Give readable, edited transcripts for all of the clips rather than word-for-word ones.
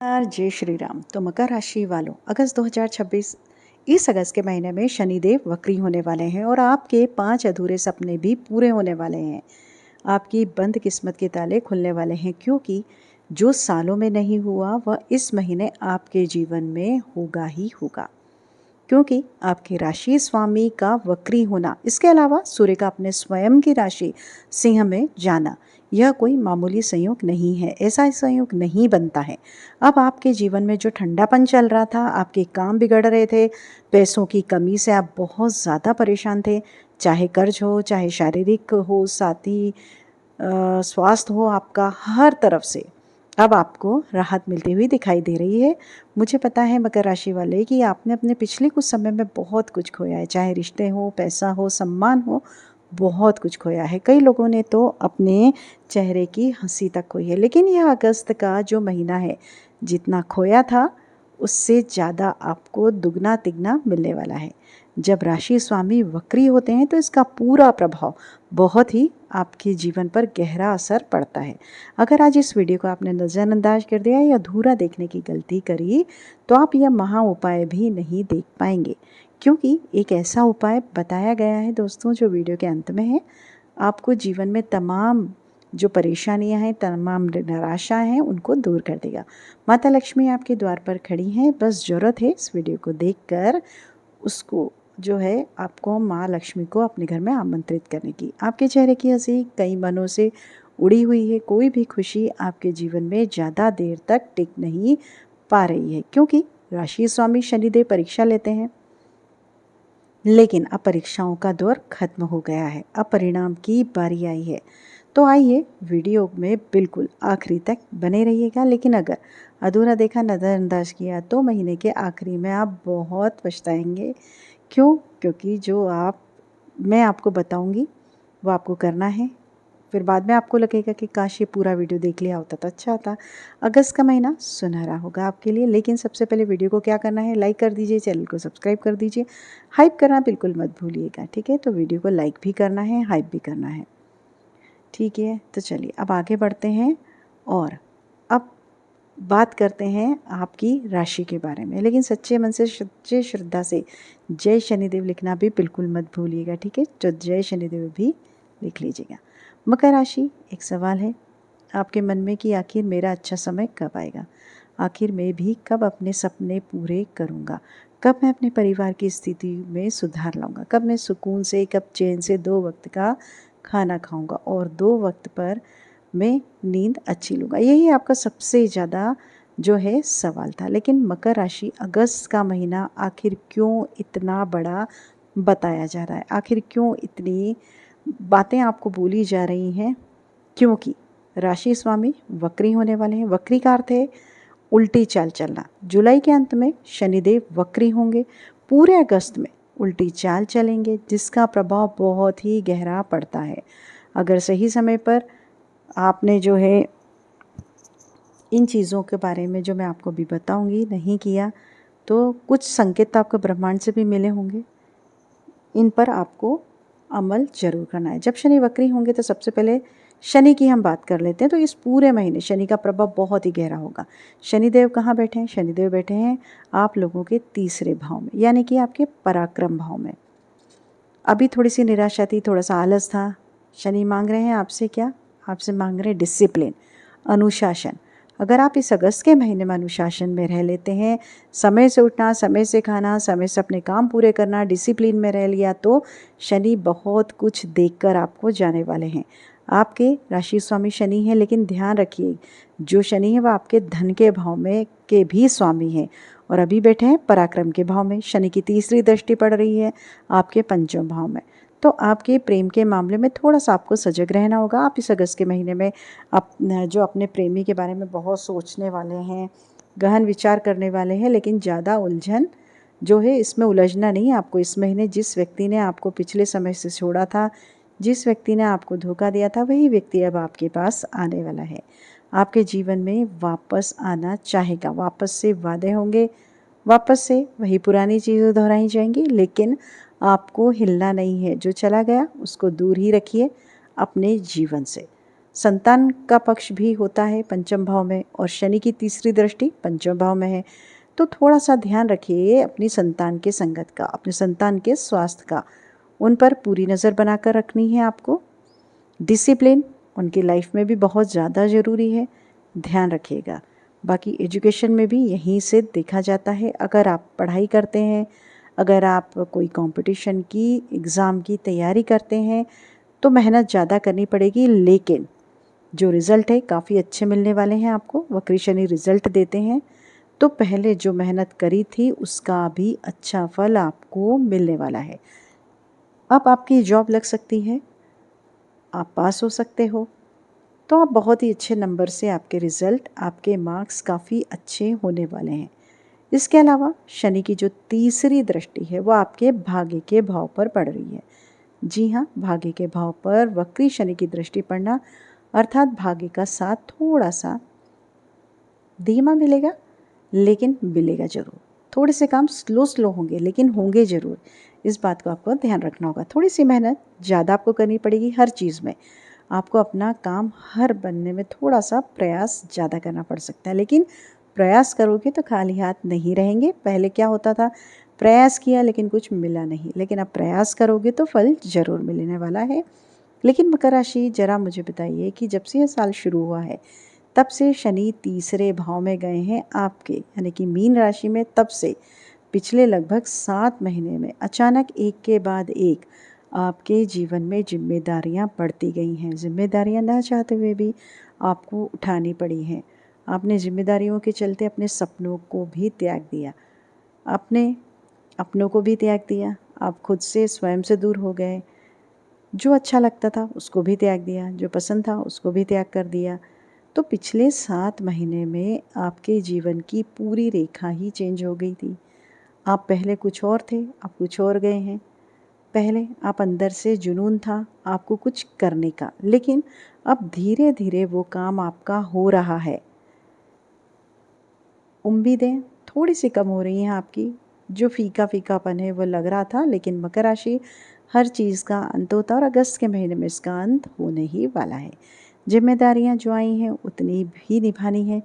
जय श्री राम। तो मकर राशि वालों, अगस्त 2026 इस अगस्त के महीने में शनिदेव वक्री होने वाले हैं और आपके 5 अधूरे सपने भी पूरे होने वाले हैं। आपकी बंद किस्मत के ताले खुलने वाले हैं, क्योंकि जो सालों में नहीं हुआ वह इस महीने आपके जीवन में होगा ही होगा। क्योंकि आपकी राशि स्वामी का वक्री होना, इसके अलावा सूर्य का अपने स्वयं की राशि सिंह में जाना, यह कोई मामूली संयोग नहीं है। ऐसा संयोग नहीं बनता है। अब आपके जीवन में जो ठंडापन चल रहा था, आपके काम बिगड़ रहे थे, पैसों की कमी से आप बहुत ज़्यादा परेशान थे, चाहे कर्ज हो, चाहे शारीरिक हो, साथ ही स्वास्थ्य हो, आपका हर तरफ से अब आपको राहत मिलती हुई दिखाई दे रही है। मुझे पता है मकर राशि वाले कि आपने अपने पिछले कुछ समय में बहुत कुछ खोया है, चाहे रिश्ते हो, पैसा हो, सम्मान हो, बहुत कुछ खोया है। कई लोगों ने तो अपने चेहरे की हंसी तक खोई है। लेकिन यह अगस्त का जो महीना है, जितना खोया था उससे ज़्यादा आपको दुगना तिगना मिलने वाला है। जब राशि स्वामी वक्री होते हैं तो इसका पूरा प्रभाव बहुत ही आपके जीवन पर गहरा असर पड़ता है। अगर आज इस वीडियो को आपने नज़रअंदाज कर दिया या अधूरा देखने की गलती करी, तो आप यह महा उपाय भी नहीं देख पाएंगे, क्योंकि एक ऐसा उपाय बताया गया है दोस्तों, जो वीडियो के अंत में है, आपको जीवन में तमाम जो परेशानियां हैं, तमाम निराशाएं हैं, उनको दूर कर देगा। माता लक्ष्मी आपके द्वार पर खड़ी हैं, बस ज़रूरत है इस वीडियो को देखकर उसको जो है आपको माँ लक्ष्मी को अपने घर में आमंत्रित करने की। आपके चेहरे की हंसी कई मनों से उड़ी हुई है। कोई भी खुशी आपके जीवन में ज़्यादा देर तक टिक नहीं पा रही है, क्योंकि राशि स्वामी शनिदेव परीक्षा लेते हैं। लेकिन अब परीक्षाओं का दौर खत्म हो गया है, अब परिणाम की बारी आई है। तो आइए वीडियो में बिल्कुल आखिरी तक बने रहिएगा। लेकिन अगर अधूरा देखा, नज़रअंदाज किया, तो महीने के आखिरी में आप बहुत पछताएंगे। क्यों? क्योंकि जो मैं आपको बताऊंगी वो आपको करना है। फिर बाद में आपको लगेगा कि काश ये पूरा वीडियो देख लिया होता तो अच्छा होता। अगस्त का महीना सुनहरा होगा आपके लिए। लेकिन सबसे पहले वीडियो को क्या करना है, लाइक कर दीजिए, चैनल को सब्सक्राइब कर दीजिए, हाइप करना बिल्कुल मत भूलिएगा, ठीक है? तो वीडियो को लाइक भी करना है, हाइप भी करना है, ठीक है? तो चलिए अब आगे बढ़ते हैं और अब बात करते हैं आपकी राशि के बारे में। लेकिन सच्चे मन से, सच्चे श्रद्धा से जय शनिदेव लिखना भी बिल्कुल मत भूलिएगा, ठीक है? तो जय शनिदेव भी लिख लीजिएगा। मकर राशि, एक सवाल है आपके मन में कि आखिर मेरा अच्छा समय कब आएगा? आखिर मैं भी कब अपने सपने पूरे करूँगा? कब मैं अपने परिवार की स्थिति में सुधार लाऊंगा? कब मैं सुकून से, कब चैन से 2 वक्त का खाना खाऊंगा और 2 वक्त पर मैं नींद अच्छी लूँगा? यही आपका सबसे ज़्यादा जो है सवाल था। लेकिन मकर राशि, अगस्त का महीना आखिर क्यों इतना बड़ा बताया जा रहा है? आखिर क्यों इतनी बातें आपको बोली जा रही हैं? क्योंकि राशि स्वामी वक्री होने वाले हैं। वक्री का अर्थ है उल्टी चाल चलना। जुलाई के अंत में शनिदेव वक्री होंगे, पूरे अगस्त में उल्टी चाल चलेंगे, जिसका प्रभाव बहुत ही गहरा पड़ता है। अगर सही समय पर आपने जो है इन चीज़ों के बारे में जो मैं आपको भी बताऊंगी नहीं किया, तो कुछ संकेत तो आपको ब्रह्मांड से भी मिले होंगे। इन पर आपको अमल जरूर करना है। जब शनि वक्री होंगे तो सबसे पहले शनि की हम बात कर लेते हैं। तो इस पूरे महीने शनि का प्रभाव बहुत ही गहरा होगा। शनिदेव कहाँ बैठे हैं? शनिदेव बैठे हैं आप लोगों के तीसरे भाव में, यानी कि आपके पराक्रम भाव में। अभी थोड़ी सी निराशा थी, थोड़ा सा आलस था। शनि मांग रहे हैं आपसे क्या? आपसे मांग रहे हैं डिसिप्लिन, अनुशासन। अगर आप इस अगस्त के महीने में अनुशासन में रह लेते हैं, समय से उठना, समय से खाना, समय से अपने काम पूरे करना, डिसिप्लिन में रह लिया, तो शनि बहुत कुछ देकर आपको जाने वाले हैं। आपके राशि स्वामी शनि हैं, लेकिन ध्यान रखिए जो शनि है वह आपके धन के भाव में के भी स्वामी हैं और अभी बैठे हैं पराक्रम के भाव में। शनि की तीसरी दृष्टि पड़ रही है आपके पंचम भाव में। तो आपके प्रेम के मामले में थोड़ा सा आपको सजग रहना होगा। आप इस अगस्त के महीने में जो अपने प्रेमी के बारे में बहुत सोचने वाले हैं, गहन विचार करने वाले हैं, लेकिन ज़्यादा उलझन जो है इसमें उलझना नहीं आपको। इस महीने जिस व्यक्ति ने आपको पिछले समय से छोड़ा था, जिस व्यक्ति ने आपको धोखा दिया था, वही व्यक्ति अब आपके पास आने वाला है, आपके जीवन में वापस आना चाहेगा। वापस से वादे होंगे, वापस से वही पुरानी चीज़ें दोहराई जाएंगी, लेकिन आपको हिलना नहीं है। जो चला गया उसको दूर ही रखिए अपने जीवन से। संतान का पक्ष भी होता है पंचम भाव में, और शनि की तीसरी दृष्टि पंचम भाव में है। तो थोड़ा सा ध्यान रखिए अपनी संतान के संगत का, अपने संतान के स्वास्थ्य का, उन पर पूरी नज़र बनाकर रखनी है आपको। डिसिप्लिन उनकी लाइफ में भी बहुत ज़्यादा ज़रूरी है, ध्यान रखिएगा। बाकी एजुकेशन में भी यहीं से देखा जाता है। अगर आप पढ़ाई करते हैं, अगर आप कोई कंपटीशन की एग्ज़ाम की तैयारी करते हैं तो मेहनत ज़्यादा करनी पड़ेगी, लेकिन जो रिज़ल्ट है काफ़ी अच्छे मिलने वाले हैं आपको। वक्री शनि रिज़ल्ट देते हैं, तो पहले जो मेहनत करी थी उसका भी अच्छा फल आपको मिलने वाला है। अब आपकी जॉब लग सकती है, आप पास हो सकते हो, तो आप बहुत ही अच्छे नंबर से आपके रिज़ल्ट, आपके मार्क्स काफ़ी अच्छे होने वाले हैं। इसके अलावा शनि की जो तीसरी दृष्टि है वो आपके भाग्य के भाव पर पड़ रही है। जी हाँ, भाग्य के भाव पर वक्री शनि की दृष्टि पड़ना अर्थात भाग्य का साथ थोड़ा सा धीमा मिलेगा, लेकिन मिलेगा ज़रूर। थोड़े से काम स्लो होंगे, लेकिन होंगे ज़रूर। इस बात को आपको ध्यान रखना होगा। थोड़ी सी मेहनत ज़्यादा आपको करनी पड़ेगी हर चीज़ में। आपको अपना काम हर बनने में थोड़ा सा प्रयास ज़्यादा करना पड़ सकता है, लेकिन प्रयास करोगे तो खाली हाथ नहीं रहेंगे। पहले क्या होता था, प्रयास किया लेकिन कुछ मिला नहीं, लेकिन अब प्रयास करोगे तो फल ज़रूर मिलने वाला है। लेकिन मकर राशि, ज़रा मुझे बताइए कि जब से यह साल शुरू हुआ है तब से शनि तीसरे भाव में गए हैं आपके, यानी कि मीन राशि में, तब से पिछले लगभग 7 महीने में अचानक एक के बाद एक आपके जीवन में जिम्मेदारियां बढ़ती गई हैं। जिम्मेदारियां ना चाहते हुए भी आपको उठानी पड़ी हैं। आपने जिम्मेदारियों के चलते अपने सपनों को भी त्याग दिया, अपने अपनों को भी त्याग दिया। आप खुद से स्वयं से दूर हो गए। जो अच्छा लगता था उसको भी त्याग दिया, जो पसंद था उसको भी त्याग कर दिया। तो पिछले 7 महीने में आपके जीवन की पूरी रेखा ही चेंज हो गई थी। आप पहले कुछ और थे, अब कुछ और गए हैं। पहले आप अंदर से जुनून था आपको कुछ करने का, लेकिन अब धीरे धीरे वो काम आपका हो रहा है। उम्मीदें थोड़ी सी कम हो रही हैं आपकी। जो फीका फीकापन है वो लग रहा था, लेकिन मकर राशि, हर चीज़ का अंत होता है और अगस्त के महीने में इसका अंत होने ही वाला है। जिम्मेदारियां जो आई हैं उतनी भी निभानी है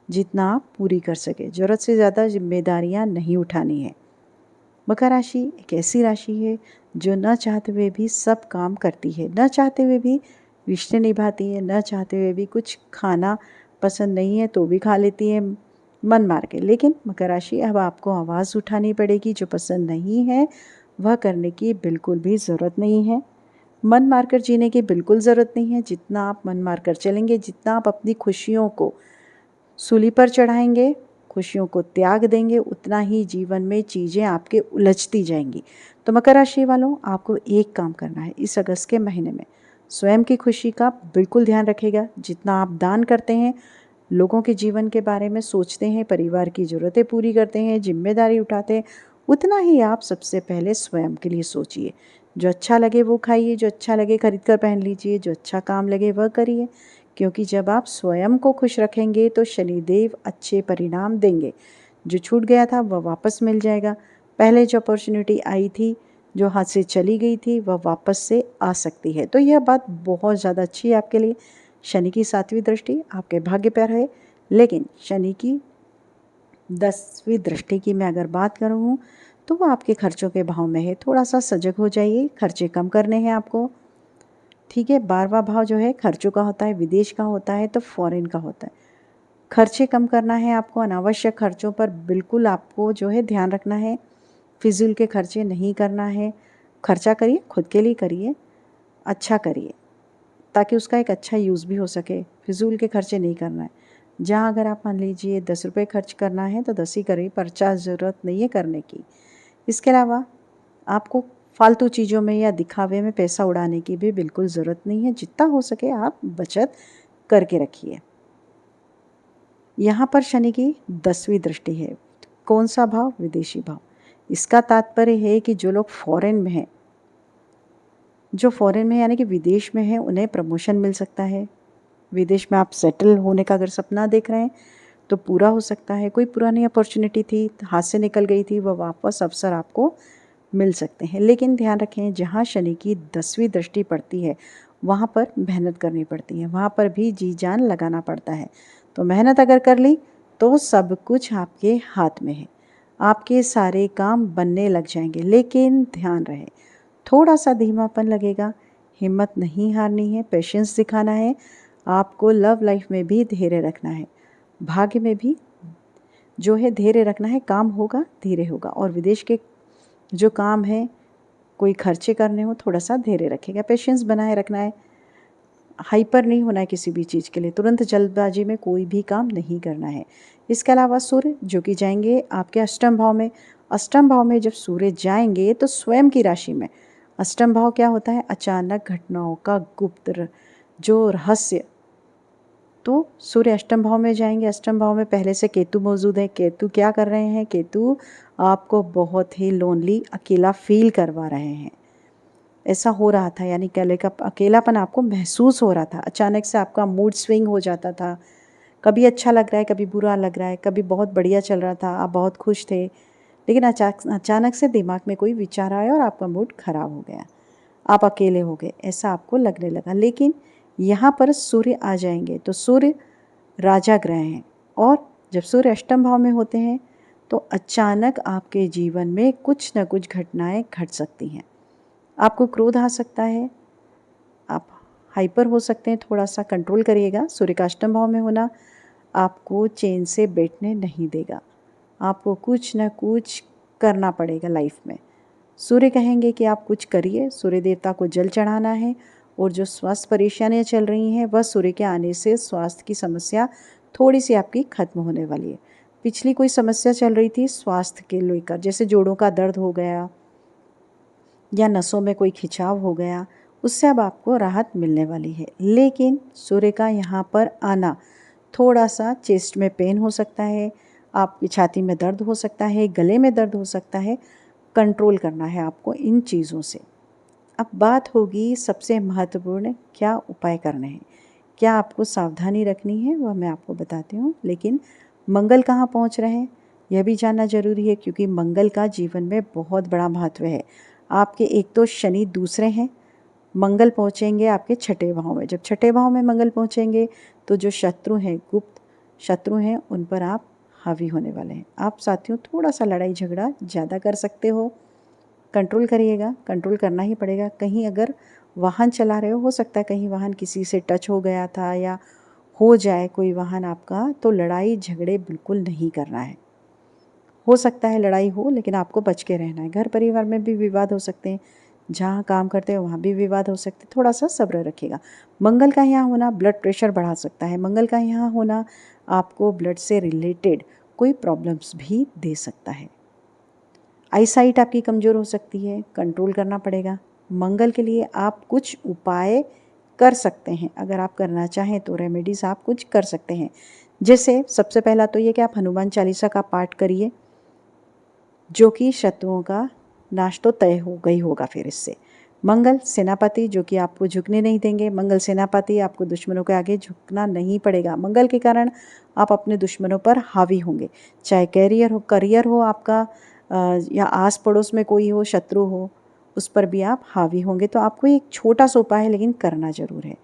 जितना आप पूरी कर सके। ज़रूरत से ज़्यादा जिम्मेदारियां नहीं उठानी है। मकर राशि एक ऐसी राशि है जो न चाहते हुए भी सब काम करती है, न चाहते हुए भी रिश्ते निभाती है, न चाहते हुए भी कुछ खाना पसंद नहीं है तो भी खा लेती है मन मार के। लेकिन मकर राशि, अब आपको आवाज़ उठानी पड़ेगी। जो पसंद नहीं है वह करने की बिल्कुल भी ज़रूरत नहीं है। मन मारकर जीने की बिल्कुल ज़रूरत नहीं है। जितना आप मन मारकर चलेंगे, जितना आप अपनी खुशियों को सूली पर चढ़ाएंगे, खुशियों को त्याग देंगे, उतना ही जीवन में चीज़ें आपके उलझती जाएंगी। तो मकर राशि वालों, आपको एक काम करना है इस अगस्त के महीने में। स्वयं की खुशी का बिल्कुल ध्यान रखेगा। जितना आप दान करते हैं, लोगों के जीवन के बारे में सोचते हैं, परिवार की ज़रूरतें पूरी करते हैं, जिम्मेदारी उठाते हैं, उतना ही आप सबसे पहले स्वयं के लिए सोचिए। जो अच्छा लगे वो खाइए, जो अच्छा लगे खरीद कर पहन लीजिए, जो अच्छा काम लगे वह करिए। क्योंकि जब आप स्वयं को खुश रखेंगे तो शनिदेव अच्छे परिणाम देंगे। जो छूट गया था वह वापस मिल जाएगा। पहले जो अपॉर्चुनिटी आई थी, जो हाथ से चली गई थी, वह वापस से आ सकती है। तो यह बात बहुत ज़्यादा अच्छी है आपके लिए। शनि की 7वीं दृष्टि आपके भाग्य पर है, लेकिन शनि की 10वीं दृष्टि की मैं अगर बात करूँ तो वो आपके खर्चों के भाव में है। थोड़ा सा सजग हो जाइए, खर्चे कम करने हैं आपको। ठीक है, 12वां भाव जो है खर्चों का होता है, विदेश का होता है तो फॉरेन का होता है। खर्चे कम करना है आपको। अनावश्यक खर्चों पर बिल्कुल आपको जो है ध्यान रखना है। फिजूल के खर्चे नहीं करना है। खर्चा करिए, खुद के लिए करिए, अच्छा करिए, ताकि उसका एक अच्छा यूज़ भी हो सके। फिजूल के खर्चे नहीं करना है। जहाँ अगर आप मान लीजिए 10 रुपये खर्च करना है तो 10 ही करिए, 50 ज़रूरत नहीं है करने की। इसके अलावा आपको फालतू चीज़ों में या दिखावे में पैसा उड़ाने की भी बिल्कुल ज़रूरत नहीं है। जितना हो सके आप बचत करके रखिए। यहाँ पर शनि की 10वीं दृष्टि है। कौन सा भाव? विदेशी भाव। इसका तात्पर्य है कि जो लोग फॉरेन में हैं, जो फॉरेन में यानी कि विदेश में हैं, उन्हें प्रमोशन मिल सकता है। विदेश में आप सेटल होने का अगर सपना देख रहे हैं तो पूरा हो सकता है। कोई पुरानी अपॉर्चुनिटी थी, हाथ से निकल गई थी, वह वापस अवसर आपको मिल सकते हैं। लेकिन ध्यान रखें, जहाँ शनि की 10वीं दृष्टि पड़ती है वहाँ पर मेहनत करनी पड़ती है, वहाँ पर भी जी जान लगाना पड़ता है। तो मेहनत अगर कर ली तो सब कुछ आपके हाथ में है, आपके सारे काम बनने लग जाएंगे। लेकिन ध्यान रहे, थोड़ा सा धीमापन लगेगा, हिम्मत नहीं हारनी है, पेशेंस दिखाना है। आपको लव लाइफ में भी धैर्य रखना है, भाग्य में भी जो है धैर्य रखना है। काम होगा, धीरे होगा। और विदेश के जो काम है, कोई खर्चे करने हो, थोड़ा सा धैर्य रखेगा, पेशेंस बनाए रखना है। हाइपर नहीं होना है किसी भी चीज़ के लिए, तुरंत जल्दबाजी में कोई भी काम नहीं करना है। इसके अलावा सूर्य जो कि जाएंगे आपके अष्टम भाव में। अष्टम भाव में जब सूर्य जाएंगे तो स्वयं की राशि में, अष्टम भाव क्या होता है? अचानक घटनाओं का गुप्त जो रहस्य। तो सूर्य अष्टम भाव में जाएंगे, अष्टम भाव में पहले से केतु मौजूद है। केतु क्या कर रहे हैं? केतु आपको बहुत ही लोनली, अकेला फील करवा रहे हैं। ऐसा हो रहा था, यानी अकेलापन आपको महसूस हो रहा था। अचानक से आपका मूड स्विंग हो जाता था, कभी अच्छा लग रहा है, कभी बुरा लग रहा है, कभी बहुत बढ़िया चल रहा था, आप बहुत खुश थे, लेकिन अचानक से दिमाग में कोई विचार आया और आपका मूड खराब हो गया, आप अकेले हो गए, ऐसा आपको लगने लगा। लेकिन यहाँ पर सूर्य आ जाएंगे तो सूर्य राजा ग्रह हैं, और जब सूर्य अष्टम भाव में होते हैं तो अचानक आपके जीवन में कुछ न कुछ घटनाएं घट सकती हैं। आपको क्रोध आ सकता है, आप हाइपर हो सकते हैं, थोड़ा सा कंट्रोल करिएगा। सूर्य का अष्टम भाव में होना आपको चैन से बैठने नहीं देगा, आपको कुछ न कुछ करना पड़ेगा लाइफ में। सूर्य कहेंगे कि आप कुछ करिए, सूर्य देवता को जल चढ़ाना है। और जो स्वास्थ्य परेशानियां चल रही हैं वह सूर्य के आने से स्वास्थ्य की समस्या थोड़ी सी आपकी खत्म होने वाली है। पिछली कोई समस्या चल रही थी स्वास्थ्य के लेकर, जैसे जोड़ों का दर्द हो गया या नसों में कोई खिंचाव हो गया, उससे अब आपको राहत मिलने वाली है। लेकिन सूर्य का यहाँ पर आना, थोड़ा सा चेस्ट में पेन हो सकता है, आपकी छाती में दर्द हो सकता है, गले में दर्द हो सकता है। कंट्रोल करना है आपको इन चीज़ों से। अब बात होगी सबसे महत्वपूर्ण, क्या उपाय करने हैं, क्या आपको सावधानी रखनी है, वह मैं आपको बताती हूँ। लेकिन मंगल कहाँ पहुँच रहे हैं यह भी जानना जरूरी है, क्योंकि मंगल का जीवन में बहुत बड़ा महत्व है। आपके एक तो शनि दूसरे हैं, मंगल पहुँचेंगे आपके छठे भाव में। जब छठे भाव में मंगल पहुँचेंगे तो जो शत्रु हैं, गुप्त शत्रु हैं, उन पर आप हावी होने वाले हैं। आप साथियों थोड़ा सा लड़ाई झगड़ा ज़्यादा कर सकते हो, कंट्रोल करिएगा, कंट्रोल करना ही पड़ेगा। कहीं अगर वाहन चला रहे हो सकता है कहीं वाहन किसी से टच हो गया था या हो जाए कोई वाहन आपका, तो लड़ाई झगड़े बिल्कुल नहीं करना है। हो सकता है लड़ाई हो, लेकिन आपको बच के रहना है। घर परिवार में भी विवाद हो सकते हैं, जहाँ काम करते हैं वहाँ भी विवाद हो सकते हैं, थोड़ा सा सब्र रखिएगा। मंगल का यहाँ होना ब्लड प्रेशर बढ़ा सकता है, मंगल का यहाँ होना आपको ब्लड से रिलेटेड कोई प्रॉब्लम्स भी दे सकता है। आईसाइट आपकी कमज़ोर हो सकती है, कंट्रोल करना पड़ेगा। मंगल के लिए आप कुछ उपाय कर सकते हैं, अगर आप करना चाहें तो रेमेडीज़ आप कुछ कर सकते हैं। जैसे सबसे पहला तो ये कि आप हनुमान चालीसा का पाठ करिए, जो कि शत्रुओं का नाश तो तय हो गई होगा। फिर इससे मंगल सेनापति, जो कि आपको झुकने नहीं देंगे। मंगल सेनापति, आपको दुश्मनों के आगे झुकना नहीं पड़ेगा। मंगल के कारण आप अपने दुश्मनों पर हावी होंगे, चाहे करियर हो आपका, या आस पड़ोस में कोई हो, शत्रु हो, उस पर भी आप हावी होंगे। तो आपको एक छोटा सा उपाय है, लेकिन करना जरूर है।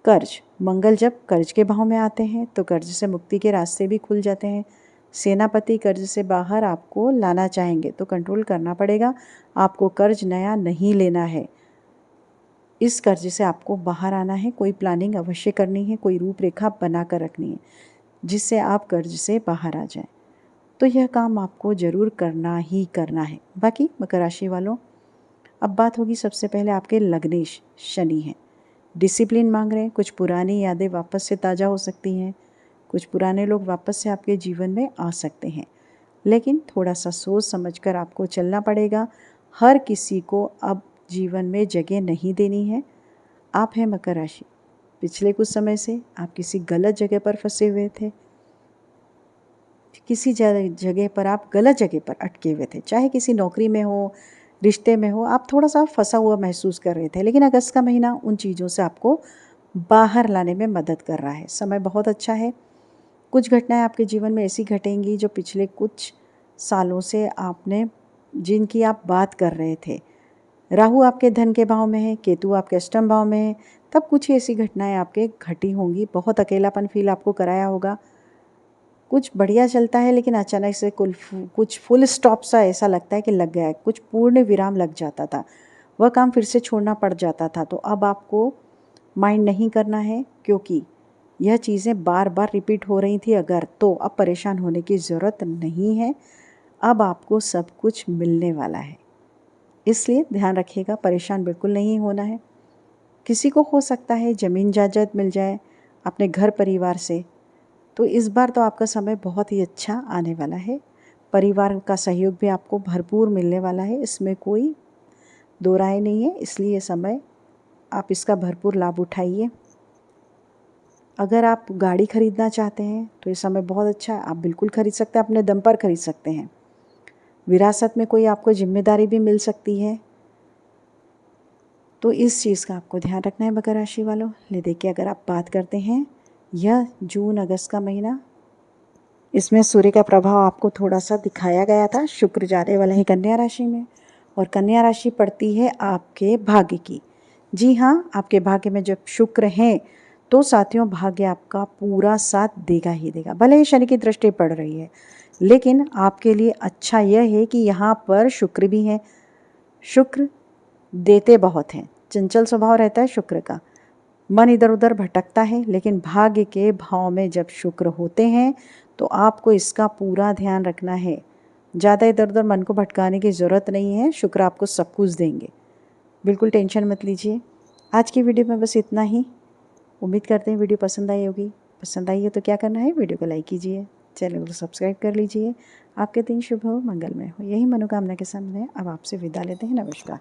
कर्ज, मंगल जब कर्ज के भाव में आते हैं तो कर्ज से मुक्ति के रास्ते भी खुल जाते हैं। सेनापति कर्ज से बाहर आपको लाना चाहेंगे तो कंट्रोल करना पड़ेगा, आपको कर्ज नया नहीं लेना है। इस कर्ज से आपको बाहर आना है, कोई प्लानिंग अवश्य करनी है, कोई रूपरेखा बना कर रखनी है जिससे आप कर्ज से बाहर आ जाएं। तो यह काम आपको ज़रूर करना ही करना है। बाकी मकर राशि वालों, अब बात होगी सबसे पहले आपके लग्नेश शनि हैं, डिसिप्लिन मांग रहे हैं। कुछ पुरानी यादें वापस से ताज़ा हो सकती हैं, कुछ पुराने लोग वापस से आपके जीवन में आ सकते हैं, लेकिन थोड़ा सा सोच समझकर आपको चलना पड़ेगा। हर किसी को अब जीवन में जगह नहीं देनी है। आप हैं मकर राशि, पिछले कुछ समय से आप किसी गलत जगह पर फंसे हुए थे, किसी जगह पर आप गलत जगह पर अटके हुए थे, चाहे किसी नौकरी में हो, रिश्ते में हो, आप थोड़ा सा फंसा हुआ महसूस कर रहे थे। लेकिन अगस्त का महीना उन चीज़ों से आपको बाहर लाने में मदद कर रहा है। समय बहुत अच्छा है। कुछ घटनाएं आपके जीवन में ऐसी घटेंगी जो पिछले कुछ सालों से आपने, जिनकी आप बात कर रहे थे, राहु आपके धन के भाव में है, केतु आपके अष्टम भाव में है, तब कुछ ऐसी घटनाएं आपके घटी होंगी। बहुत अकेलापन फील आपको कराया होगा। कुछ बढ़िया चलता है लेकिन अचानक से कुछ फुल स्टॉप सा ऐसा लगता है कि लग गया है, कुछ पूर्ण विराम लग जाता था, वह काम फिर से छोड़ना पड़ जाता था। तो अब आपको माइंड नहीं करना है, क्योंकि यह चीज़ें बार बार रिपीट हो रही थी अगर, तो अब परेशान होने की ज़रूरत नहीं है। अब आपको सब कुछ मिलने वाला है, इसलिए ध्यान रखिएगा, परेशान बिल्कुल नहीं होना है। किसी को हो सकता है ज़मीन जायदाद मिल जाए अपने घर परिवार से, तो इस बार तो आपका समय बहुत ही अच्छा आने वाला है। परिवार का सहयोग भी आपको भरपूर मिलने वाला है, इसमें कोई दो राय नहीं है। इसलिए समय आप इसका भरपूर लाभ उठाइए। अगर आप गाड़ी खरीदना चाहते हैं तो ये समय बहुत अच्छा है, आप बिल्कुल खरीद सकते हैं, अपने दम पर खरीद सकते हैं। विरासत में कोई आपको जिम्मेदारी भी मिल सकती है, तो इस चीज़ का आपको ध्यान रखना है मकर राशि वालों। ले देखिए, अगर आप बात करते हैं यह जून अगस्त का महीना, इसमें सूर्य का प्रभाव आपको थोड़ा सा दिखाया गया था। शुक्र जाने वाला है कन्या राशि में, और कन्या राशि पड़ती है आपके भाग्य की। जी हाँ, आपके भाग्य में जब शुक्र हैं तो साथियों भाग्य आपका पूरा साथ देगा ही देगा। भले ही शनि की दृष्टि पड़ रही है, लेकिन आपके लिए अच्छा यह है कि यहाँ पर शुक्र भी है। शुक्र देते बहुत हैं, चंचल स्वभाव रहता है शुक्र का, मन इधर उधर भटकता है, लेकिन भाग्य के भाव में जब शुक्र होते हैं तो आपको इसका पूरा ध्यान रखना है। ज़्यादा इधर उधर मन को भटकाने की ज़रूरत नहीं है, शुक्र आपको सब कुछ देंगे, बिल्कुल टेंशन मत लीजिए। आज की वीडियो में बस इतना ही। उम्मीद करते हैं वीडियो पसंद आई होगी। पसंद आई हो तो क्या करना है, वीडियो को लाइक कीजिए, चैनल को सब्सक्राइब कर लीजिए। आपके दिन शुभ हो, मंगलमय हो, यही मनोकामना के सामने अब आपसे विदा लेते हैं। नमस्कार।